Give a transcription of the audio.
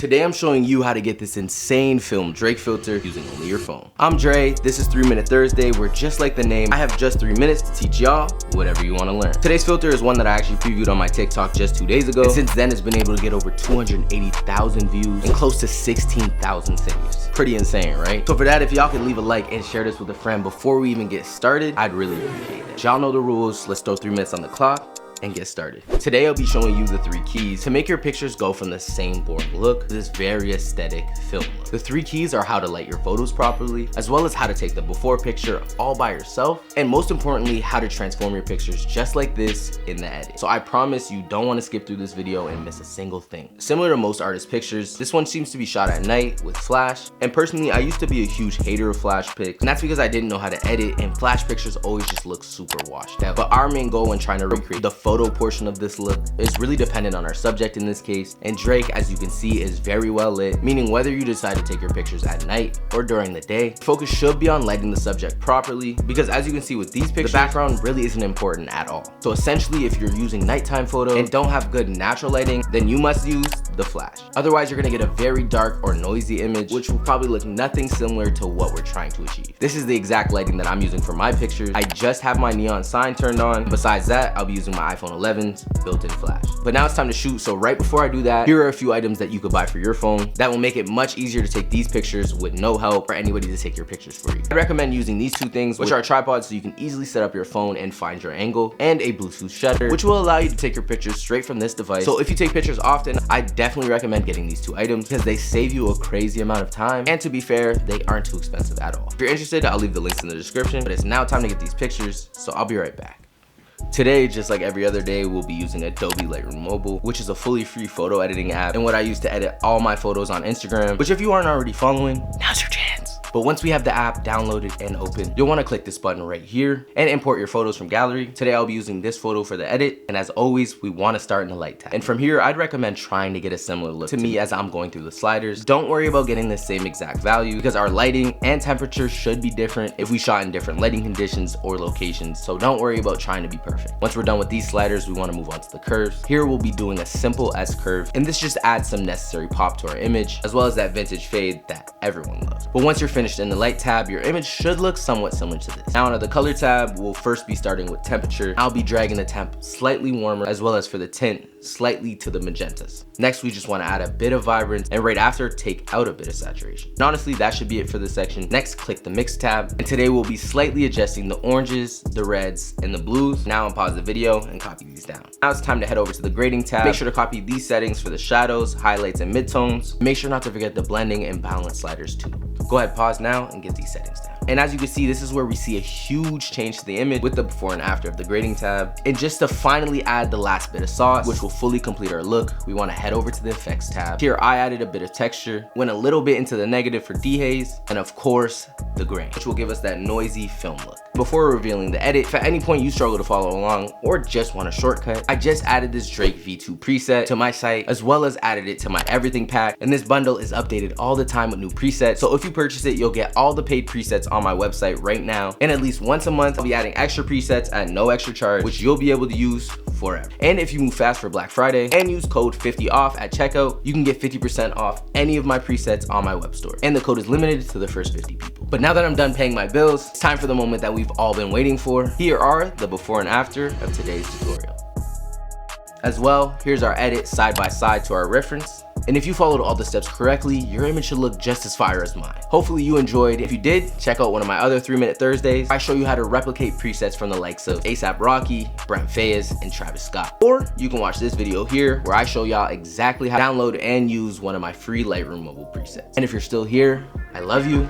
Today I'm showing you how to get this insane film Drake filter using only your phone. I'm Dre, this is 3 Minute Thursday, where just like the name, I have just 3 minutes to teach y'all whatever you want to learn. Today's filter is one that I actually previewed on my TikTok just 2 days ago, and since then it's been able to get over 280,000 views and close to 16,000 saves. Pretty insane, right? So for that, if y'all could leave a like and share this with a friend before we even get started, I'd really appreciate it. Y'all know the rules, let's throw 3 minutes on the clock and get started. Today I'll be showing you the 3 keys to make your pictures go from the same boring look to this very aesthetic film look. The 3 keys are how to light your photos properly, as well as how to take the before picture all by yourself, and most importantly, how to transform your pictures just like this in the edit. So I promise you don't want to skip through this video and miss a single thing. Similar to most artists' pictures, this one seems to be shot at night with flash, and personally I used to be a huge hater of flash pics, and that's because I didn't know how to edit, and flash pictures always just look super washed out. But our main goal when trying to recreate the photo portion of this look is really dependent on our subject in this case, and Drake, as you can see, is very well lit, meaning whether you decide to take your pictures at night or during the day, focus should be on lighting the subject properly, because as you can see with these pictures, the background really isn't important at all. So essentially, if you're using nighttime photo and don't have good natural lighting, then you must use the flash. Otherwise, you're gonna get a very dark or noisy image, which will probably look nothing similar to what we're trying to achieve. This is the exact lighting that I'm using for my pictures. I just have my neon sign turned on. Besides that, I'll be using my iPhone 11's built-in flash. But now it's time to shoot, so right before I do that, here are a few items that you could buy for your phone that will make it much easier to take these pictures with no help for anybody to take your pictures for you. I recommend using these 2 things, which are a tripod so you can easily set up your phone and find your angle, and a Bluetooth shutter, which will allow you to take your pictures straight from this device. So if you take pictures often, I definitely recommend getting these 2 items because they save you a crazy amount of time, and to be fair, they aren't too expensive at all. If you're interested, I'll leave the links in the description, but it's now time to get these pictures, so I'll be right back. Today, just like every other day, we'll be using Adobe Lightroom Mobile, which is a fully free photo editing app and what I use to edit all my photos on Instagram, which if you aren't already following, now's your chance. But once we have the app downloaded and open, you'll want to click this button right here and import your photos from gallery. Today I'll be using this photo for the edit, and as always, we want to start in the light tab. And from here, I'd recommend trying to get a similar look to me as I'm going through the sliders. Don't worry about getting the same exact value because our lighting and temperature should be different if we shot in different lighting conditions or locations, so don't worry about trying to be perfect. Once we're done with these sliders, we want to move on to the curves. Here we'll be doing a simple S curve, and this just adds some necessary pop to our image, as well as that vintage fade that everyone loves. But once you're finished in the light tab, your image should look somewhat similar to this. Now under the color tab, we'll first be starting with temperature. I'll be dragging the temp slightly warmer, as well as for the tint, slightly to the magentas. Next, we just want to add a bit of vibrance, and right after, take out a bit of saturation. And honestly, that should be it for this section. Next, click the mix tab, and today we'll be slightly adjusting the oranges, the reds, and the blues. Now pause the video and copy these down. Now it's time to head over to the grading tab. Make sure to copy these settings for the shadows, highlights, and midtones. Make sure not to forget the blending and balance sliders too. Go ahead, pause now, and get these settings down. And as you can see, this is where we see a huge change to the image with the before and after of the grading tab. And just to finally add the last bit of sauce, which will fully complete our look, we want to head over to the effects tab. Here I added a bit of texture, went a little bit into the negative for dehaze, and of course the grain, which will give us that noisy film look. Before revealing the edit, if at any point you struggle to follow along or just want a shortcut, I just added this Drake V2 preset to my site, as well as added it to my everything pack, and this bundle is updated all the time with new presets. So if you purchase it, you'll get all the paid presets on my website right now, and at least once a month I'll be adding extra presets at no extra charge, which you'll be able to use forever. And if you move fast for Black Friday and use code 50OFF at checkout, you can get 50% off any of my presets on my web store, and the code is limited to the first 50 people. But now that I'm done paying my bills, it's time for the moment that we've all been waiting for. Here are the before and after of today's tutorial. As well, here's our edit side by side to our reference. And if you followed all the steps correctly, your image should look just as fire as mine. Hopefully you enjoyed. If you did, check out one of my other 3 Minute Thursdays. I show you how to replicate presets from the likes of A$AP Rocky, Brent Faiyaz, and Travis Scott. Or you can watch this video here where I show y'all exactly how to download and use one of my free Lightroom Mobile presets. And if you're still here, I love you.